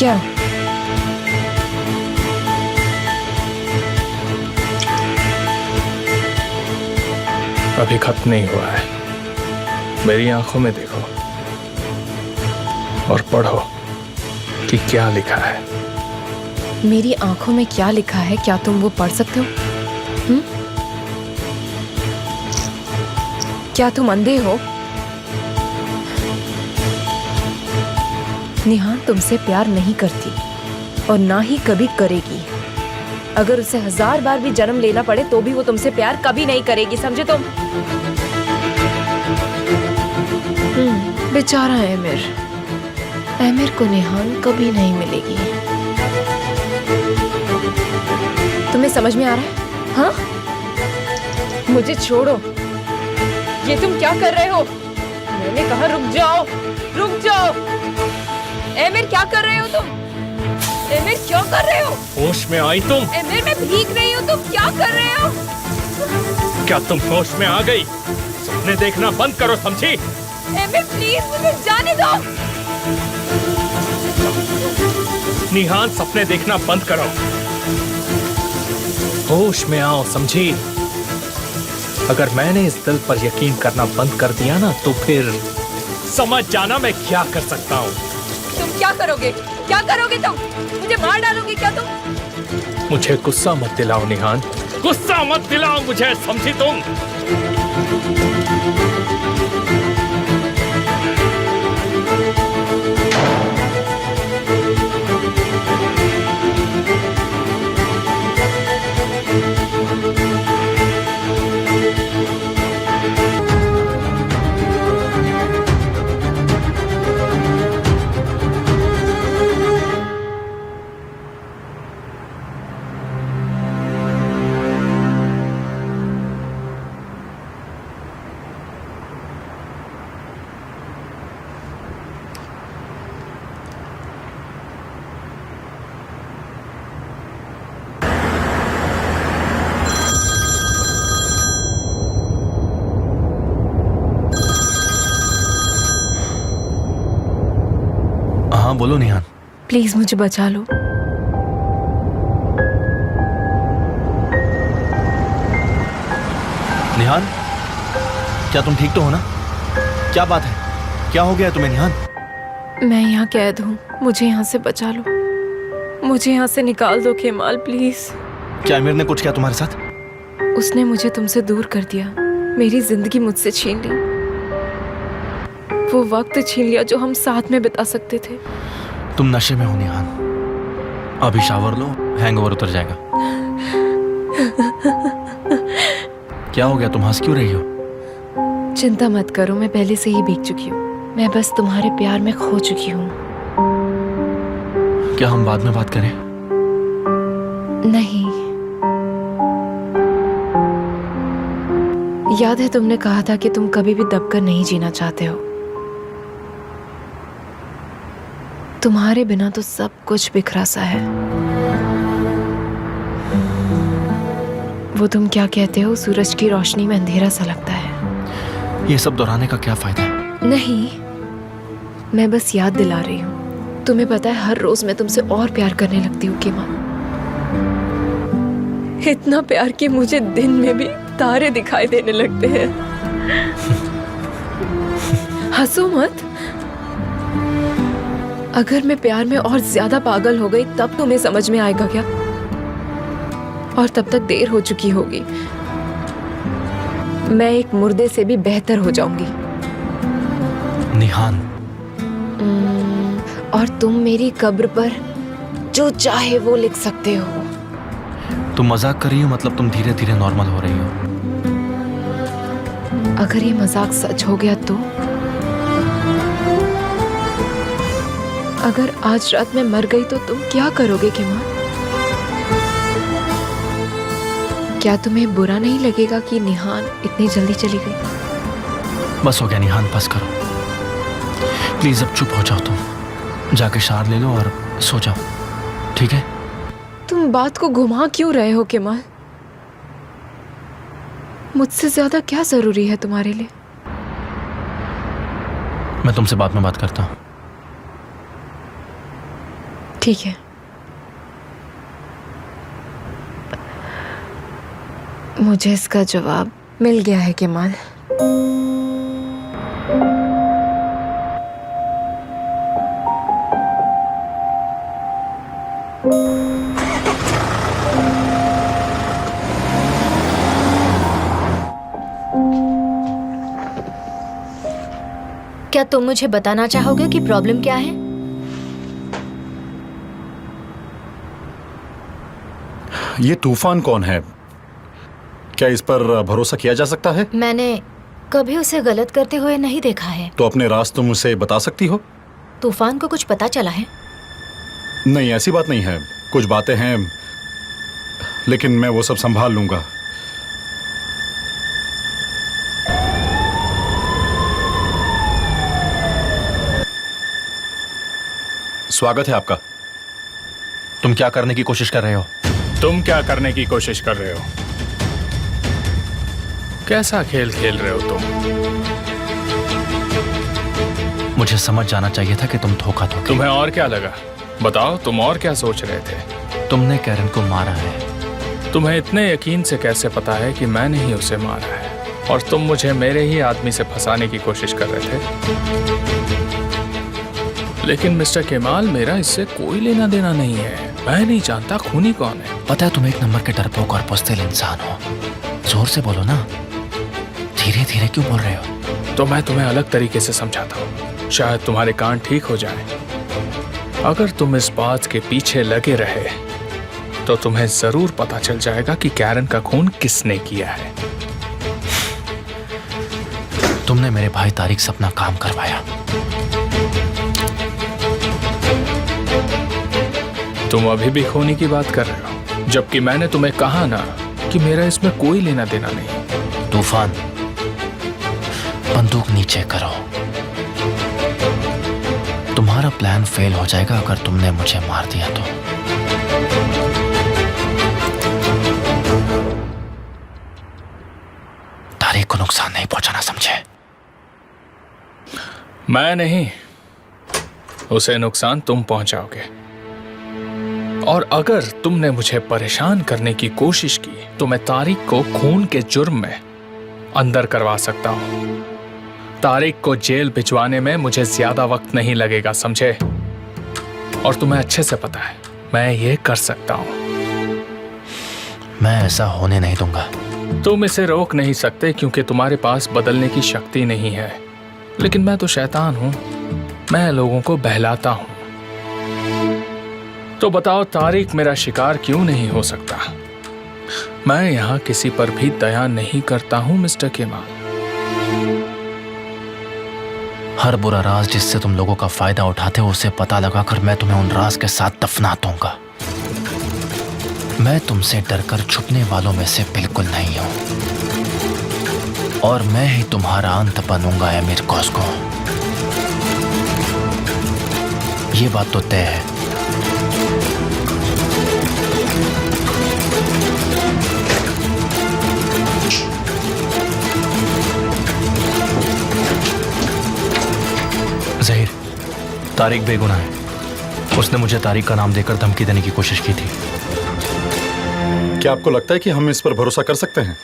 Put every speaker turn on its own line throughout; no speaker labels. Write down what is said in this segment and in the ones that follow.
क्या?
अभी खत्म नहीं हुआ है। मेरी आंखों में देखो और पढ़ो कि क्या लिखा है।
मेरी आंखों में क्या लिखा है, क्या तुम वो पढ़ सकते हो? क्या तुम अंधे हो? निहान तुमसे प्यार नहीं करती और ना ही कभी करेगी। अगर उसे 1000 बार भी जन्म लेना पड़े तो भी वो तुमसे प्यार कभी नहीं करेगी, समझे तुम? बेचारा एमिर को निहान कभी नहीं मिलेगी। तुम्हें समझ में आ रहा है? हाँ, मुझे छोड़ो। ये तुम क्या कर रहे हो? मैंने कहा रुक जाओ, रुक जाओ। एमिर क्या कर रहे हो तुम? एमिर क्यों कर रहे हो?
होश में आई तुम?
एमिर मैं भीग रही हूँ, तुम क्या कर रहे हो?
क्या तुम होश में आ गई? सपने देखना बंद करो, समझी?
एमिर प्लीज मुझे जाने दो।
निहान, सपने देखना बंद करो। होश में आओ, समझी? अगर मैंने इस दिल पर यकीन करना बंद कर दिया ना तो फिर समझ जाना मैं क्या कर सकता हूँ।
तुम क्या करोगे? क्या करोगे तुम? मुझे मार डालोगे क्या तुम?
मुझे गुस्सा मत दिलाओ निहान, गुस्सा मत दिलाओ मुझे, समझी तुम?
हाँ बोलो निहान।
प्लीज मुझे बचा लो।
निहान, क्या तुम ठीक तो हो ना? क्या बात है? क्या हो गया तुम्हें निहान?
मैं यहाँ कैद हूँ, मुझे यहाँ से बचा लो। मुझे यहाँ से निकाल दो केमाल, प्लीज।
क्या आमिर ने कुछ किया तुम्हारे साथ?
उसने मुझे तुमसे दूर कर दिया, मेरी जिंदगी मुझसे छीन ली, वो वक्त छीन लिया जो हम साथ में बिता सकते थे।
तुम नशे में हो निहान। अभी शावर लो, हैंगओवर उतर जाएगा। क्या हो गया, तुम हंस क्यों रही हो?
चिंता मत करो, मैं पहले से ही भीग चुकी हूँ। मैं बस तुम्हारे प्यार में खो चुकी हूँ।
क्या हम बाद में बात करें?
नहीं, याद है तुमने कहा था कि तुम कभी भी दबकर नहीं जीना चाहते हो। तुम्हारे बिना तो सब कुछ बिखरा सा है। वो तुम क्या कहते हो, सूरज की रोशनी में अंधेरा सा लगता है।
ये सब दोहराने का क्या फायदा है?
नहीं, मैं बस याद दिला रही हूँ। तुम्हें पता है हर रोज मैं तुमसे और प्यार करने लगती हूँ केमा। इतना प्यार कि मुझे दिन में भी तारे दिखाई देने लगते हैं। हंसो मत। अगर मैं प्यार में और ज्यादा पागल हो गई तब तुम्हें समझ में आएगा क्या? और तब तक देर हो चुकी होगी। मैं एक मुर्दे से भी बेहतर हो जाऊंगी।
निहान,
और तुम मेरी कब्र पर जो चाहे वो लिख सकते हो।
तुम मजाक कर रही हो? मतलब तुम धीरे धीरे नॉर्मल हो रही हो?
अगर ये मजाक सच हो गया तो? अगर आज रात मैं मर गई तो तुम क्या करोगे केमा? क्या तुम्हें बुरा नहीं लगेगा कि निहान इतनी जल्दी चली गई?
बस हो गया निहान, बस करो प्लीज। अब चुप हो जाओ, तुम जाके शार ले लो और सो जाओ, ठीक है?
तुम बात को घुमा क्यों रहे हो केमाल? मुझसे ज्यादा क्या जरूरी है तुम्हारे लिए?
मैं तुमसे बाद में बात करता हूँ।
ठीक है, मुझे इसका जवाब मिल गया है केमाल।
क्या तुम मुझे बताना चाहोगे कि प्रॉब्लम क्या है?
ये तूफान कौन है? क्या इस पर भरोसा किया जा सकता है?
मैंने कभी उसे गलत करते हुए नहीं देखा है।
तो अपने राज तुम उसे बता सकती हो?
तूफान को कुछ पता चला है?
नहीं, ऐसी बात नहीं है। कुछ बातें हैं, लेकिन मैं वो सब संभाल लूंगा। स्वागत है आपका।
तुम क्या करने की कोशिश कर रहे हो?
तुम क्या करने की कोशिश कर रहे हो? कैसा खेल खेल रहे हो तुम?
मुझे समझ जाना चाहिए था कि तुम धोखा दोगे।
तुम्हें और क्या लगा? बताओ, तुम और क्या सोच रहे थे?
तुमने कैरन को मारा है।
तुम्हें इतने यकीन से कैसे पता है कि मैंने ही उसे मारा है? और तुम मुझे मेरे ही आदमी से फंसाने की कोशिश कर रहे थे। लेकिन मिस्टर केमाल, मेरा इससे कोई लेना देना नहीं है। मैं नहीं जानता खूनी कौन है।
पता है तुम एक नंबर के डरपोक और बुज़दिल इंसान हो। जोर से बोलो ना, धीरे धीरे क्यों बोल रहे हो?
तो मैं तुम्हें अलग तरीके से समझाता हूँ, शायद तुम्हारे कान ठीक हो जाए। अगर तुम इस बात के पीछे लगे रहे तो तुम्हें जरूर पता चल जाएगा कि कैरन का खून किसने किया है।
तुमने मेरे भाई तारिक से अपना काम करवाया।
तुम अभी भी खूनी की बात कर रहे हो, जबकि मैंने तुम्हें कहा ना कि मेरा इसमें कोई लेना देना नहीं।
तूफान, बंदूक नीचे करो। तुम्हारा प्लान फेल हो जाएगा अगर तुमने मुझे मार दिया तो। तारिक को नुकसान नहीं पहुंचाना, समझे?
मैं नहीं, उसे नुकसान तुम पहुंचाओगे। और अगर तुमने मुझे परेशान करने की कोशिश की तो मैं तारिक को खून के जुर्म में अंदर करवा सकता हूं। तारिक को जेल भिजवाने में मुझे ज्यादा वक्त नहीं लगेगा, समझे? और तुम्हें अच्छे से पता है मैं ये कर सकता हूं।
मैं ऐसा होने नहीं दूंगा।
तुम इसे रोक नहीं सकते क्योंकि तुम्हारे पास बदलने की शक्ति नहीं है। लेकिन मैं तो शैतान हूं, मैं लोगों को बहलाता हूं। तो बताओ, तारिक मेरा शिकार क्यों नहीं हो सकता? मैं यहां किसी पर भी दया नहीं करता हूं मिस्टर केमाल।
हर बुरा राज जिससे तुम लोगों का फायदा उठाते हो उसे पता लगाकर मैं तुम्हें उन राज के साथ दफना दूंगा। मैं तुमसे डरकर छुपने वालों में से बिल्कुल नहीं हूं, और मैं ही तुम्हारा अंत बनूंगा एमिर कॉस्को। ये बात तो तय है। ज़हीर, तारिक बेगुनाह है। उसने मुझे तारिक का नाम देकर धमकी देने की कोशिश की थी।
क्या आपको लगता है कि हम इस पर भरोसा कर सकते हैं?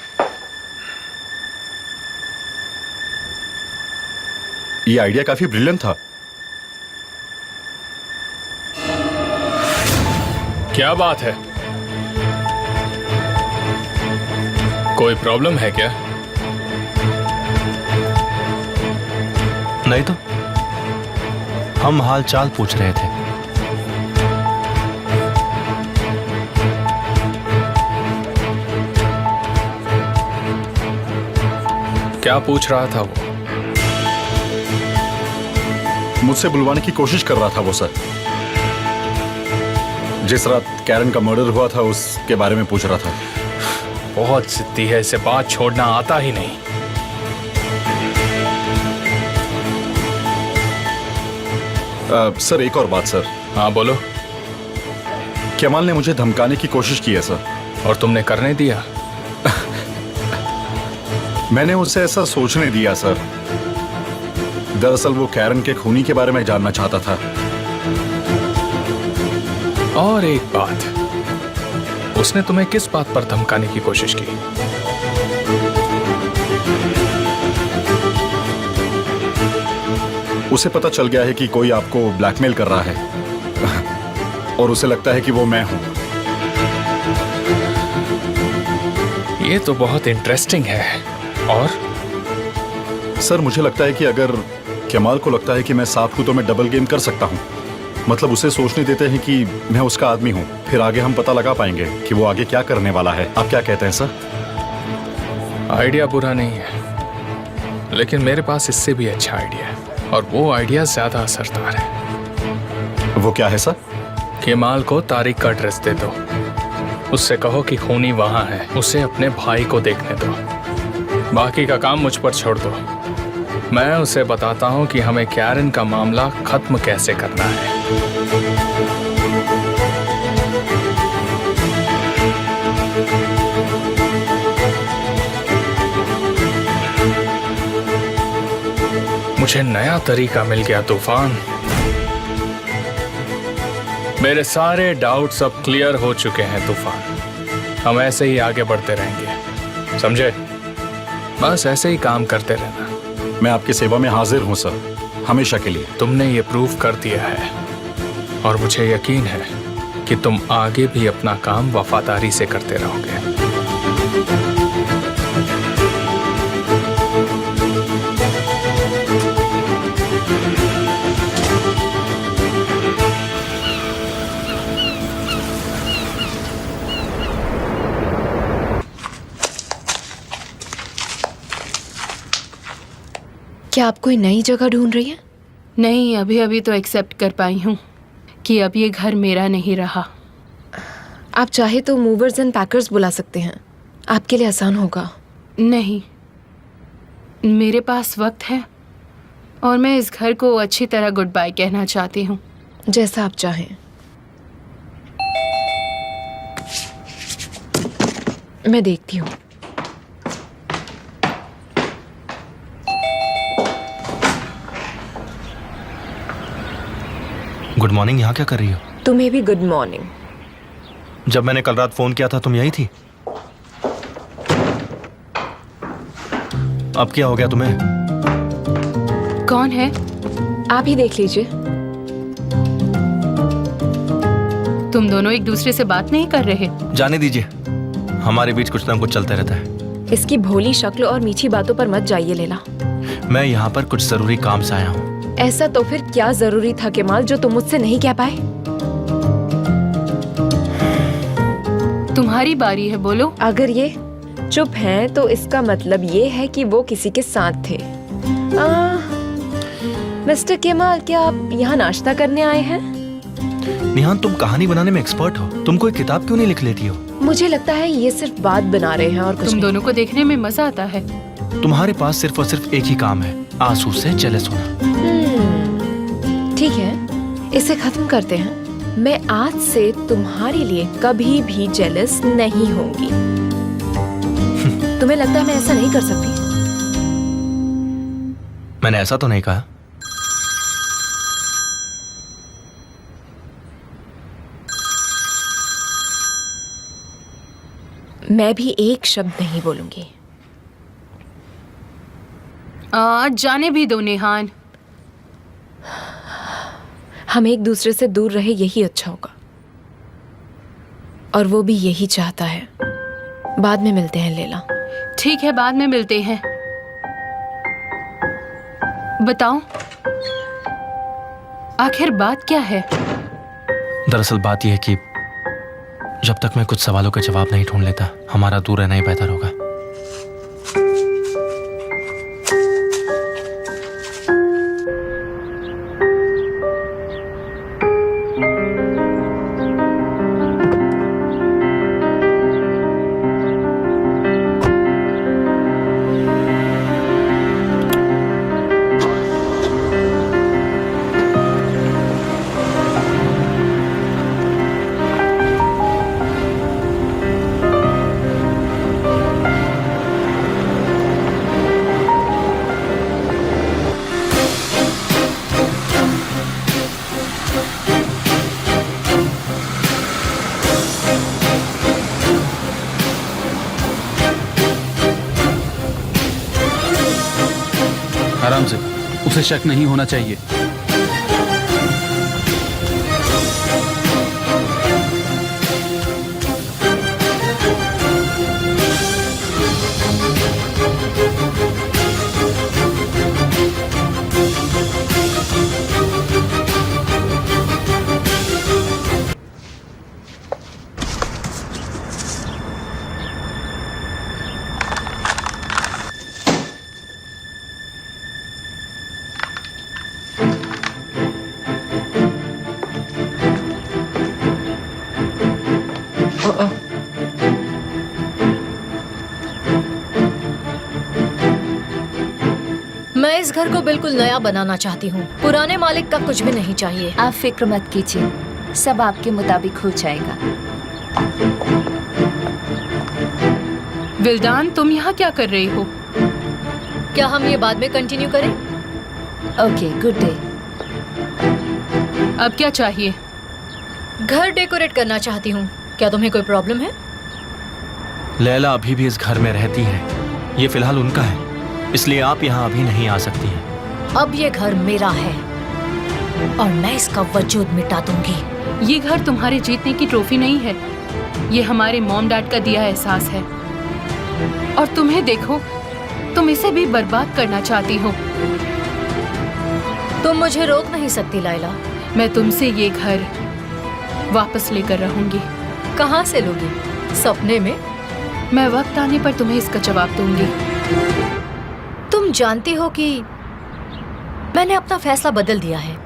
ये आइडिया काफी ब्रिलियंट था।
क्या बात है? कोई प्रॉब्लम है क्या?
नहीं तो, हम हाल चाल पूछ रहे थे।
क्या पूछ रहा था वो?
मुझसे बुलवाने की कोशिश कर रहा था वो सर। जिस रात कैरन का मर्डर हुआ था उसके बारे में पूछ रहा था।
बहुत जिद्दी है, इसे बात छोड़ना आता ही नहीं।
सर, एक और बात सर।
हाँ बोलो।
केमाल ने मुझे धमकाने की कोशिश की है सर।
और तुमने करने दिया?
मैंने उसे ऐसा सोचने दिया सर। दरअसल वो कैरन के खूनी के बारे में जानना चाहता था।
और एक बात, उसने तुम्हें किस बात पर धमकाने की कोशिश की?
उसे पता चल गया है कि कोई आपको ब्लैकमेल कर रहा है और उसे लगता है कि वो मैं हूं।
ये तो बहुत इंटरेस्टिंग है। और
सर, मुझे लगता है कि अगर कमाल को लगता है कि मैं सांप हूं तो मैं डबल गेम कर सकता हूं। मतलब उसे सोचने देते हैं कि मैं उसका आदमी हूं, फिर आगे हम पता लगा पाएंगे कि वो आगे क्या करने वाला है। आप क्या कहते हैं सर?
आइडिया बुरा नहीं है, लेकिन मेरे पास इससे भी अच्छा आइडिया है, और वो आइडिया ज्यादा असरदार है।
वो क्या है सर?
केमाल को तारिक का एड्रेस दे दो। उससे कहो कि खूनी वहां है, उसे अपने भाई को देखने दो। बाकी का काम मुझ पर छोड़ दो। मैं उसे बताता हूं कि हमें कैरन का मामला खत्म कैसे करना है। मुझे नया तरीका मिल गया तूफान। मेरे सारे डाउट्स अब क्लियर हो चुके हैं तूफान। हम ऐसे ही आगे बढ़ते रहेंगे, समझे? बस ऐसे ही काम करते रहना।
मैं आपकी सेवा में हाजिर हूं सर, हमेशा के लिए।
तुमने ये प्रूव कर दिया है, और मुझे यकीन है कि तुम आगे भी अपना काम वफादारी से करते रहोगे।
क्या आप कोई नई जगह ढूंढ रही हैं?
नहीं, अभी अभी तो एक्सेप्ट कर पाई हूँ कि अब ये घर मेरा नहीं रहा।
आप चाहे तो मूवर्स एंड पैकर्स बुला सकते हैं, आपके लिए आसान होगा।
नहीं, मेरे पास वक्त है और मैं इस घर को अच्छी तरह गुड बाय कहना चाहती हूँ।
जैसा आप चाहें। मैं देखती हूँ।
Good morning. यहाँ क्या कर रही हो?
तुम्हें भी गुड मॉर्निंग।
जब मैंने कल रात फोन किया था तुम यही थी। अब क्या हो गया तुम्हें?
कौन है?
आप ही देख लीजिए।
तुम दोनों एक दूसरे से बात नहीं कर रहे?
जाने दीजिए, हमारे बीच कुछ ना कुछ चलता रहता है।
इसकी भोली शक्ल और मीठी बातों पर मत जाइए लैला।
मैं यहाँ पर कुछ जरूरी काम से आया हूँ।
ऐसा तो फिर क्या जरूरी था केमाल जो तुम मुझसे नहीं कह पाए?
तुम्हारी बारी है, बोलो।
अगर ये चुप हैं तो इसका मतलब ये है कि वो किसी के साथ थे। मिस्टर केमाल, क्या आप यहाँ नाश्ता करने आए हैं?
निहान, तुम कहानी बनाने में एक्सपर्ट हो, तुम कोई किताब क्यों नहीं लिख लेती हो?
मुझे लगता है ये सिर्फ बात बना रहे हैं और कुछ
तुम
नहीं।
दोनों को देखने में मजा आता है।
तुम्हारे पास सिर्फ और सिर्फ एक ही काम है, आंसू से जेलस होना।
ठीक है, इसे खत्म करते हैं। मैं आज से तुम्हारे लिए कभी भी जेलस नहीं होंगी। तुम्हें लगता है मैं ऐसा नहीं कर सकती?
मैंने ऐसा तो नहीं कहा।
मैं भी एक शब्द नहीं बोलूंगी।
जाने भी दो निहान।
हम एक दूसरे से दूर रहे, यही अच्छा होगा। और वो भी यही चाहता है। बाद में मिलते हैं लैला।
ठीक है, बाद में मिलते हैं। बताओ, आखिर बात क्या है?
दरअसल बात यह है कि जब तक मैं कुछ सवालों के जवाब नहीं ढूंढ लेता, हमारा दूर रहना ही बेहतर होगा।
आराम से, उसे शक नहीं होना चाहिए।
मैं इस घर को बिल्कुल नया बनाना चाहती हूँ। पुराने मालिक का कुछ भी नहीं चाहिए।
आप फिक्र मत कीजिए, सब आपके मुताबिक हो जाएगा।
विल्डान, तुम यहाँ क्या कर रही हो?
क्या हम ये बाद में कंटिन्यू करें?
Okay, good day.
अब क्या चाहिए?
घर डेकोरेट करना चाहती हूँ। क्या तुम्हें कोई प्रॉब्लम है?
लैला अभी भी इस घर में रहती है। ये फिलहाल उनका है, इसलिए आप यहाँ अभी नहीं आ सकती हैं।
अब ये घर मेरा है और मैं इसका वजूद मिटा दूंगी।
ये घर तुम्हारे जीतने की ट्रॉफी नहीं है, ये हमारे मॉम डैड का दिया एहसास है। और तुम्हें देखो, तुम इसे भी बर्बाद करना चाहती हो।
तुम मुझे रोक नहीं सकती लाइला।
मैं तुमसे ये घर वापस लेकर रहूंगी।
कहाँ से लोगी? सपने में?
मैं वक्त आने पर तुम्हें इसका जवाब दूंगी।
तुम जानती हो कि मैंने अपना फैसला बदल दिया है।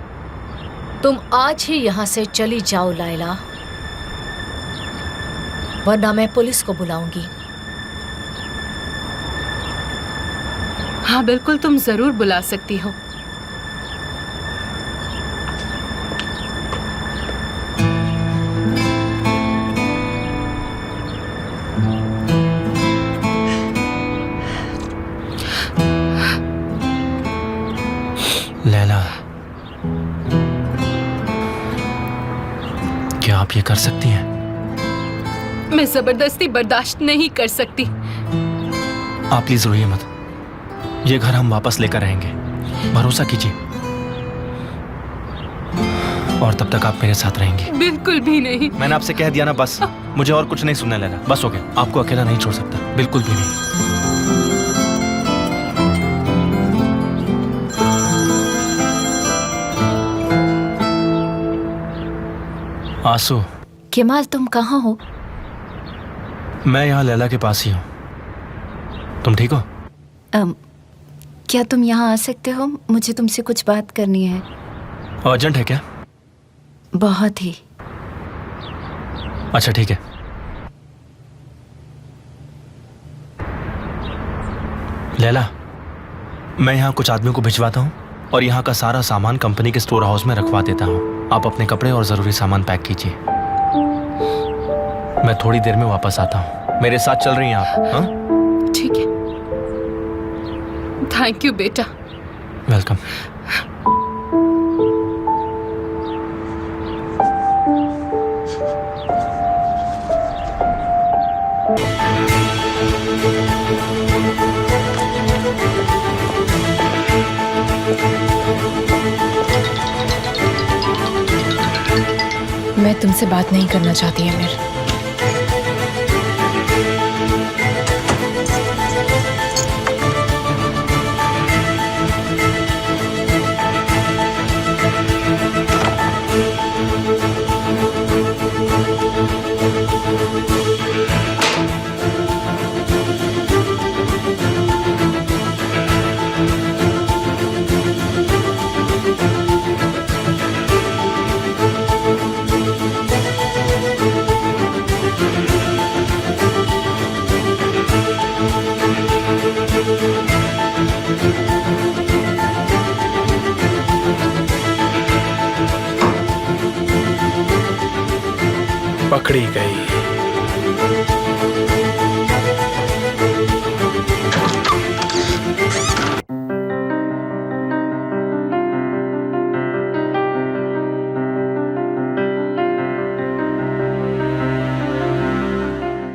तुम आज ही यहाँ से चली जाओ लाइला, वरना मैं पुलिस को बुलाऊंगी।
हाँ बिल्कुल, तुम जरूर बुला सकती हो।
लैला, क्या आप ये कर सकती हैं?
मैं जबरदस्ती बर्दाश्त नहीं कर सकती।
आप प्लीज रोइए मत। ये घर हम वापस लेकर रहेंगे, भरोसा कीजिए। और तब तक आप मेरे साथ रहेंगी।
बिल्कुल भी नहीं।
मैंने आपसे कह दिया ना, बस। मुझे और कुछ नहीं सुनना लैला, बस हो गया। आपको अकेला नहीं छोड़ सकता, बिल्कुल भी नहीं। आंसू,
केमाल, तुम कहाँ हो?
मैं यहाँ लैला के पास ही हूँ। तुम ठीक हो?
क्या तुम यहाँ आ सकते हो? मुझे तुमसे कुछ बात करनी है।
अर्जेंट है क्या?
बहुत ही।
अच्छा ठीक है। लैला, मैं यहाँ कुछ आदमियों को भिजवाता हूँ और यहाँ का सारा सामान कंपनी के स्टोर हाउस में रखवा देता हूँ। आप अपने कपड़े और जरूरी सामान पैक कीजिए। मैं थोड़ी देर में वापस आता हूँ। मेरे साथ चल रही हैं आप? हाँ,
ठीक है। थैंक यू बेटा।
वेलकम।
मैं तुमसे बात नहीं करना चाहती अमीर।
पकड़ी गई।